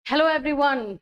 Hello everyone.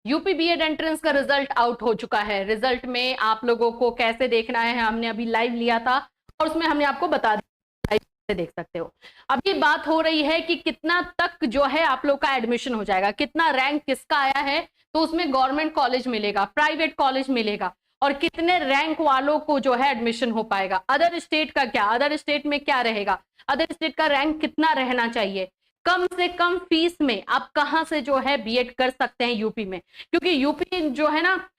UP BEd entrance का result out हो चुका है। रिजल्ट में आप लोगों को कैसे देखना है हमने अभी लाइव लिया था और उसमें हमने आपको बता दिया, लाइव देख सकते हो। अभी बात हो रही है कि कितना तक जो है आप लोग का एडमिशन हो जाएगा, कितना रैंक किसका आया है, तो उसमें गवर्नमेंट कॉलेज मिलेगा, प्राइवेट कॉलेज मिलेगा, और कितने रैंक वालों को जो है एडमिशन हो पाएगा। अदर स्टेट का क्या, अदर स्टेट में क्या रहेगा, अदर स्टेट का रैंक कितना रहना चाहिए, कम से कम फीस में आप कहां से जो है बीएड कर सकते हैं यूपी में। क्योंकि यूपी जो है ना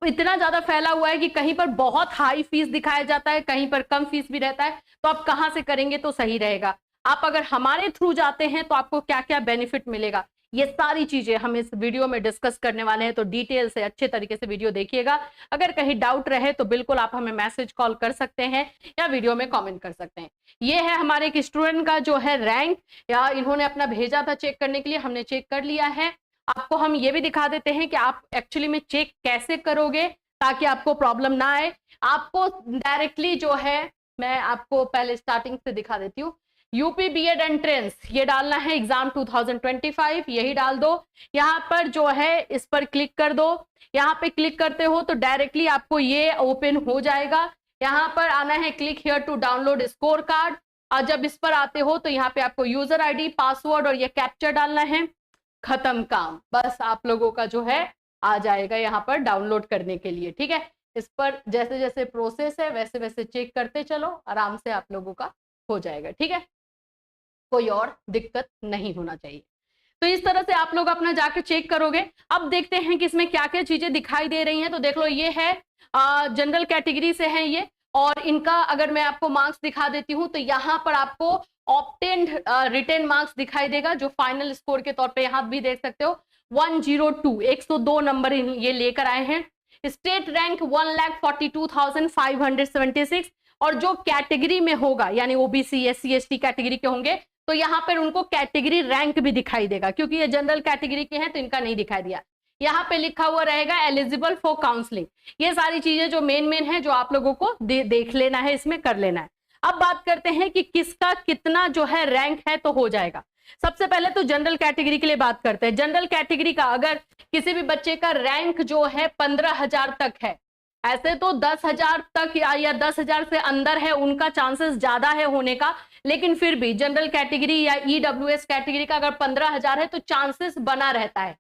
इतना ज्यादा फैला हुआ है कि कहीं पर बहुत हाई फीस दिखाया जाता है, कहीं पर कम फीस भी रहता है। तो आप कहां से करेंगे तो सही रहेगा। आप अगर हमारे थ्रू जाते हैं तो आपको क्या क्या बेनिफिट मिलेगा, ये सारी चीजें हम इस वीडियो में डिस्कस करने वाले हैं। तो डिटेल से अच्छे तरीके से वीडियो देखिएगा। अगर कहीं डाउट रहे तो बिल्कुल आप हमें मैसेज कॉल कर सकते हैं या वीडियो में कमेंट कर सकते हैं। ये है हमारे एक स्टूडेंट का जो है रैंक, या इन्होंने अपना भेजा था चेक करने के लिए, हमने चेक कर लिया है। आपको हम ये भी दिखा देते हैं कि आप एक्चुअली में चेक कैसे करोगे ताकि आपको प्रॉब्लम ना आए। आपको डायरेक्टली जो है, मैं आपको पहले स्टार्टिंग से दिखा देती हूँ। यूपी बीएड एंट्रेंस ये डालना है, एग्जाम 2025 यही डाल दो। यहाँ पर जो है इस पर क्लिक कर दो। यहाँ पे क्लिक करते हो तो डायरेक्टली आपको ये ओपन हो जाएगा। यहाँ पर आना है click here to download score card. और जब इस पर आते हो तो यहाँ पे आपको यूजर आईडी, पासवर्ड और ये कैप्चर डालना है। खत्म काम, बस आप लोगों का जो है आ जाएगा यहाँ पर डाउनलोड करने के लिए। ठीक है, इस पर जैसे जैसे प्रोसेस है वैसे वैसे चेक करते चलो, आराम से आप लोगों का हो जाएगा। ठीक है, कोई और दिक्कत नहीं होना चाहिए। तो इस तरह से आप लोग अपना जाके चेक करोगे। अब देखते हैं कि इसमें क्या क्या चीजें दिखाई दे रही हैं। तो देख लो, ये है जनरल कैटेगरी से है ये, और इनका अगर मैं आपको मार्क्स दिखा देती हूँ तो यहाँ पर आपको ऑब्टेन्ड रिटेन मार्क्स दिखाई देगा, जो फाइनल स्कोर के तौर पे यहाँ भी देख सकते हो 102 102 नंबर ये लेकर आए हैं। स्टेट रैंक 1,42,576, और जो कैटेगरी में होगा यानी ओबीसी SC ST कैटेगरी के होंगे तो यहाँ पर उनको कैटेगरी रैंक भी दिखाई देगा। क्योंकि ये जनरल कैटेगरी के हैं तो इनका नहीं दिखाई दिया। यहाँ पे लिखा हुआ रहेगा एलिजिबल फॉर काउंसलिंग। ये सारी चीजें जो मेन है जो आप लोगों को देख लेना है, इसमें कर लेना है। अब बात करते हैं कि किसका कितना जो है रैंक है तो हो जाएगा। सबसे पहले तो जनरल कैटेगरी के लिए बात करते हैं। जनरल कैटेगरी का अगर किसी भी बच्चे का रैंक जो है 15,000 तक है, ऐसे तो 10,000 तक या 10,000 से अंदर है उनका चांसेस ज्यादा है होने का, लेकिन फिर भी जनरल कैटेगरी या EWS कैटेगरी का अगर 15,000 है तो चांसेस बना रहता है।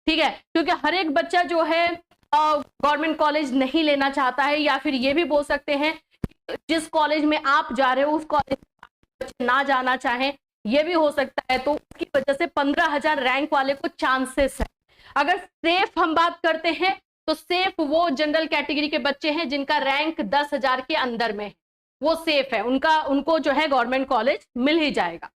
ठीक है, क्योंकि हर एक बच्चा जो है गवर्नमेंट कॉलेज नहीं लेना चाहता है, या फिर ये भी बोल सकते हैं जिस कॉलेज में आप जा रहे हो उस कॉलेज में ना जाना चाहें, ये भी हो सकता है। तो उसकी वजह से 15,000 रैंक वाले को चांसेस है। अगर सेफ हम बात करते हैं तो सेफ वो जनरल कैटेगरी के बच्चे हैं जिनका रैंक 10,000 के अंदर में है, वो सेफ है, उनको जो है गवर्नमेंट कॉलेज मिल ही जाएगा।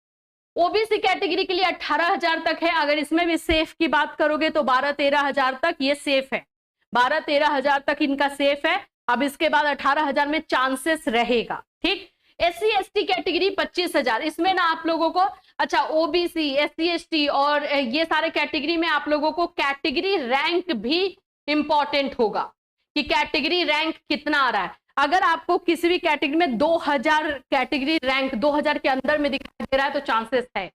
ओबीसी कैटेगरी के लिए 18,000 तक है। अगर इसमें भी सेफ की बात करोगे तो 12-13,000 तक ये सेफ है, 12-13,000 तक इनका सेफ है। अब इसके बाद 18,000 में चांसेस रहेगा। ठीक, SC ST कैटेगरी 25,000, इसमें ना आप लोगों को, अच्छा ओबीसी SC ST और ये सारे कैटेगरी में आप लोगों को कैटेगरी रैंक भी इंपॉर्टेंट होगा कि कैटेगरी रैंक कितना आ रहा है। अगर आपको किसी भी कैटेगरी में 2,000 कैटेगरी रैंक 2,000 के अंदर में दिखाई दे रहा है तो चांसेस है।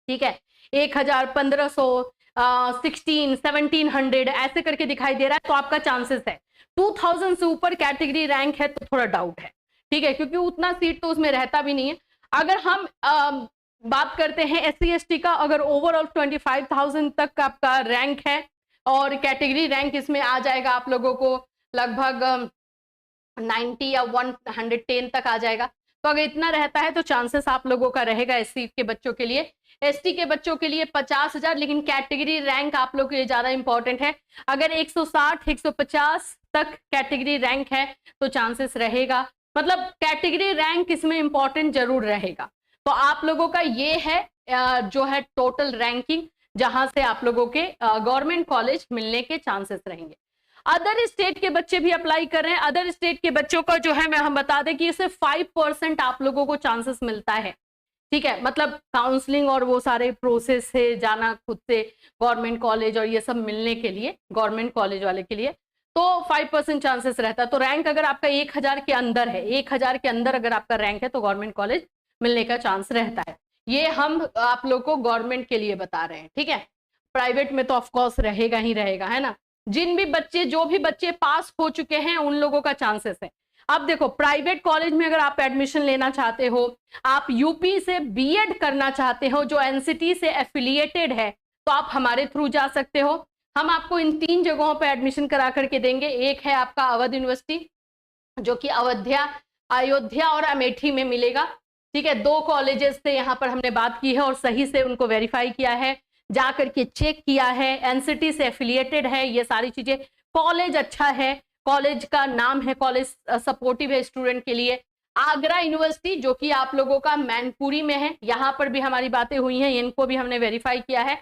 ठीक है, 1,000, 1,500, 16, 1,700 ऐसे करके दिखाई दे रहा है तो आपका चांसेस है। 2,000 से ऊपर कैटेगरी रैंक है तो थोड़ा डाउट है। ठीक है, क्योंकि उतना सीट तो उसमें रहता भी नहीं है। अगर हम बात करते हैं SC ST का, अगर ओवरऑल 25,000 तक आपका रैंक है और कैटेगरी रैंक इसमें आ जाएगा आप लोगों को लगभग 90 या 110 तक आ जाएगा। तो अगर इतना रहता है तो चांसेस आप लोगों का रहेगा SC के बच्चों के लिए। ST के बच्चों के लिए 50,000, लेकिन कैटेगरी रैंक आप लोग के लिए ज्यादा इंपॉर्टेंट है। अगर 160, 150 तक कैटेगरी रैंक है तो चांसेस रहेगा, मतलब कैटेगरी रैंक इसमें इंपॉर्टेंट जरूर रहेगा। तो आप लोगों का ये है जो है टोटल रैंकिंग, जहां से आप लोगों के गवर्नमेंट कॉलेज मिलने के चांसेस रहेंगे। अदर स्टेट के बच्चे भी अप्लाई कर रहे हैं। अदर स्टेट के बच्चों का जो है हम बता दें कि सिर्फ 5% आप लोगों को चांसेस मिलता है। ठीक है, मतलब काउंसलिंग और वो सारे प्रोसेस से जाना खुद से गवर्नमेंट कॉलेज और ये सब मिलने के लिए, गवर्नमेंट कॉलेज वाले के लिए तो 5% चांसेस रहता है। तो रैंक अगर आपका 1,000 के अंदर है, 1,000 के अंदर अगर आपका रैंक है तो गवर्नमेंट कॉलेज मिलने का चांस रहता है। ये हम आप लोग को गवर्नमेंट के लिए बता रहे हैं। ठीक है, प्राइवेट में तो ऑफकोर्स रहेगा ही रहेगा, है ना। जो भी बच्चे पास हो चुके हैं उन लोगों का चांसेस है। अब देखो प्राइवेट कॉलेज में अगर आप एडमिशन लेना चाहते हो, आप यूपी से बीएड करना चाहते हो जो एनसीटी से एफिलिएटेड है, तो आप हमारे थ्रू जा सकते हो। हम आपको इन 3 जगहों पर एडमिशन करा करके देंगे। एक है आपका अवध यूनिवर्सिटी जो कि अयोध्या और अमेठी में मिलेगा, ठीक है। 2 कॉलेजेस से यहाँ पर हमने बात की है और सही से उनको वेरीफाई किया है, जा करके चेक किया है, एनसीटी से एफिलिएटेड है, ये सारी चीजें। कॉलेज अच्छा है, कॉलेज का नाम है, कॉलेज सपोर्टिव है स्टूडेंट के लिए। आगरा यूनिवर्सिटी जो कि आप लोगों का मैनपुरी में है, यहाँ पर भी हमारी बातें हुई हैं, इनको भी हमने वेरीफाई किया है।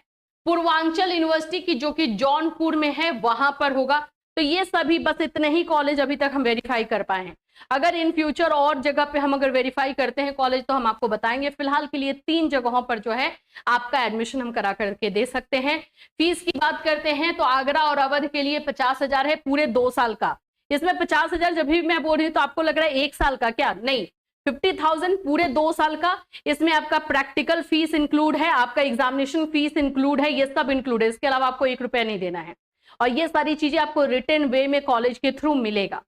पूर्वांचल यूनिवर्सिटी की जो कि जौनपुर में है, वहां पर होगा। तो ये सभी बस इतने ही कॉलेज अभी तक हम वेरीफाई कर पाए हैं। अगर इन फ्यूचर और जगह पे हम अगर वेरीफाई करते हैं कॉलेज तो हम आपको बताएंगे। फिलहाल के लिए 3 जगहों पर जो है आपका एडमिशन हम करा करके दे सकते हैं। फीस की बात करते हैं तो आगरा और अवध के लिए 50,000 है पूरे 2 साल का। इसमें 50,000 जब भी मैं बोल रही हूँ तो आपको लग रहा है 1 साल का, क्या नहीं, 50,000 पूरे 2 साल का। इसमें आपका प्रैक्टिकल फीस इंक्लूड है, आपका एग्जामिनेशन फीस इंक्लूड है, ये सब इंक्लूड है। इसके अलावा आपको 1 रुपया नहीं देना है और ये सारी चीजें आपको रिटन वे में कॉलेज के थ्रू मिलेगा।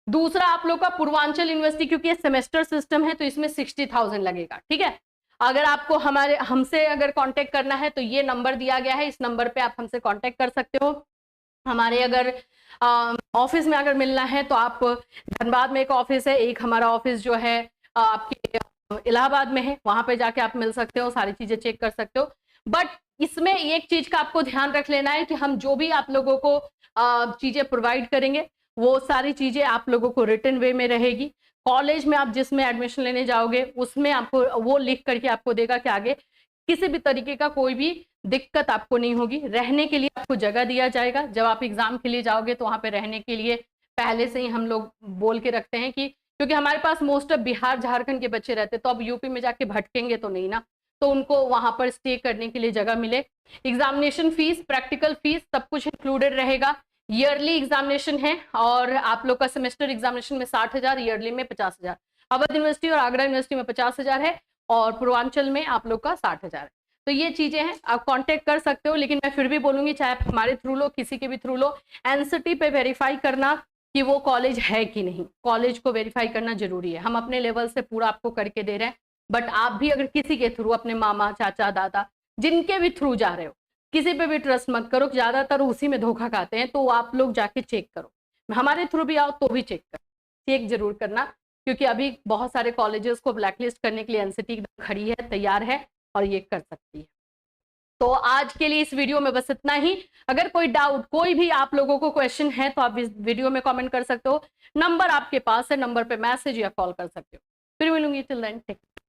दूसरा आप लोग का पूर्वांचल यूनिवर्सिटी, क्योंकि ये सेमेस्टर सिस्टम है तो इसमें 60,000 लगेगा, ठीक है। अगर आपको हमसे अगर कांटेक्ट करना है तो ये नंबर दिया गया है, इस नंबर पे आप हमसे कांटेक्ट कर सकते हो। हमारे अगर ऑफिस में अगर मिलना है तो आप, धनबाद में एक ऑफिस है, एक हमारा ऑफिस जो है आपके इलाहाबाद में है, वहां पे जाके आप मिल सकते हो, सारी चीजें चेक कर सकते हो। बट इसमें एक चीज का आपको ध्यान रख लेना है कि हम जो भी आप लोगों को चीजें प्रोवाइड करेंगे वो सारी चीजें आप लोगों को रिटन वे में रहेगी। कॉलेज में आप जिसमें एडमिशन लेने जाओगे उसमें आपको वो लिख करके आपको देगा कि आगे किसी भी तरीके का कोई भी दिक्कत आपको नहीं होगी। रहने के लिए आपको जगह दिया जाएगा। जब आप एग्जाम के लिए जाओगे तो वहां पे रहने के लिए पहले से ही हम लोग बोल के रखते हैं कि, क्योंकि हमारे पास मोस्ट ऑफ बिहार झारखंड के बच्चे रहते हैं, तो अब यूपी में जाके भटकेंगे तो नहीं ना, तो उनको वहां पर स्टे करने के लिए जगह मिले। एग्जामिनेशन फीस, प्रैक्टिकल फीस सब कुछ इंक्लूडेड रहेगा। ईयरली एग्जामिनेशन है और आप लोग का सेमेस्टर एग्जामिनेशन में 60,000, ईयरली में 50,000। अवध यूनिवर्सिटी और आगरा यूनिवर्सिटी में 50,000 है और पूर्वांचल में आप लोग का 60,000 है। तो ये चीजें हैं, आप कांटेक्ट कर सकते हो। लेकिन मैं फिर भी बोलूंगी चाहे आप हमारे थ्रू लो, किसी के भी थ्रू लो, एनसीटी पे वेरीफाई करना कि वो कॉलेज है कि नहीं, कॉलेज को वेरीफाई करना जरूरी है। हम अपने लेवल से पूरा आपको करके दे रहे हैं, बट आप भी अगर किसी के थ्रू, अपने मामा चाचा दादा जिनके भी थ्रू जा रहे हो, किसी पे भी ट्रस्ट मत करो, ज्यादातर उसी में धोखा खाते हैं। तो आप लोग जाके चेक करो, हमारे थ्रू भी आओ तो भी चेक करो, चेक जरूर करना, क्योंकि अभी बहुत सारे कॉलेजेस को ब्लैकलिस्ट करने के लिए एनसीटी खड़ी है, तैयार है और ये कर सकती है। तो आज के लिए इस वीडियो में बस इतना ही। अगर कोई डाउट, कोई भी आप लोगों को क्वेश्चन है तो आप इस वीडियो में कमेंट कर सकते हो। नंबर आपके पास है, नंबर पे मैसेज या कॉल कर सकते हो। फिर मिलूंगी, टिल देन टेक केयर।